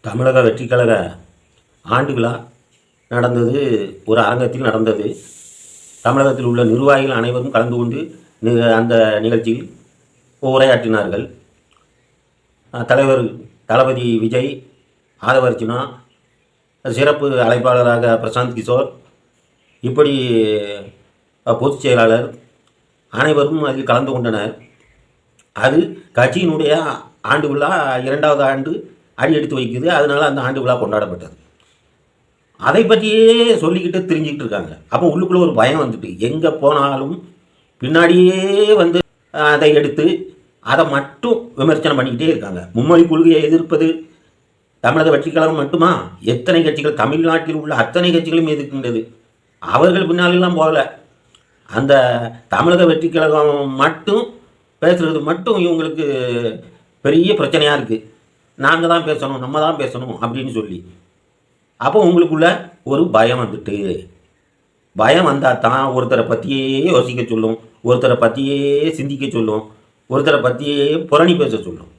தமிழக வெற்றிக்கழக ஆண்டு விழா நடந்தது. ஒரு அரங்கத்தில் நடந்தது. தமிழகத்தில் உள்ள நிர்வாகிகள் அனைவரும் கலந்து கொண்டு அந்த நிகழ்ச்சியில் உரையாற்றினார்கள். தலைவர் தளபதி விஜய், ஆதவர்ஜுனா, சிறப்பு அழைப்பாளராக பிரசாந்த் கிஷோர், இப்படி பொதுச் செயலாளர் அனைவரும் அதில் கலந்து கொண்டனர். அது கட்சியினுடைய ஆண்டு விழா 2வது ஆண்டு அடி எடுத்து வைக்குது. அதனால் அந்த ஆண்டு விழா கொண்டாடப்பட்டது. அதை பற்றியே சொல்லிக்கிட்டு திரிஞ்சிக்கிட்டு இருக்காங்க. அப்போ உள்ளுக்குள்ளே ஒரு பயம் வந்துட்டு, எங்கே போனாலும் பின்னாடியே வந்து அதை எடுத்து அதை மட்டும் விமர்சனம் பண்ணிக்கிட்டே இருக்காங்க. மும்மொழி கொள்கையை எதிர்ப்பது தமிழக வெற்றிக்கழகம் மட்டுமா? எத்தனை கட்சிகள், தமிழ்நாட்டில் உள்ள அத்தனை கட்சிகளும் எதிர்க்கின்றது. அவர்கள் பின்னாலெல்லாம் போகல. அந்த தமிழக வெற்றிக்கழகம் மட்டும் பேசுகிறது மட்டும் இவங்களுக்கு பெரிய பிரச்சனையாக இருக்குது. நாங்கள் தான் பேசணும், நம்ம தான் பேசணும் அப்படின்னு சொல்லி. அப்போ உங்களுக்குள்ள ஒரு பயம் வந்துட்டு, பயம் வந்தால் தான் ஒருத்தரை பற்றியே யோசிக்க சொல்லும், ஒருத்தரை பற்றியே சிந்திக்க சொல்லும், ஒருத்தரை பற்றியே புரணி பேச சொல்லும்.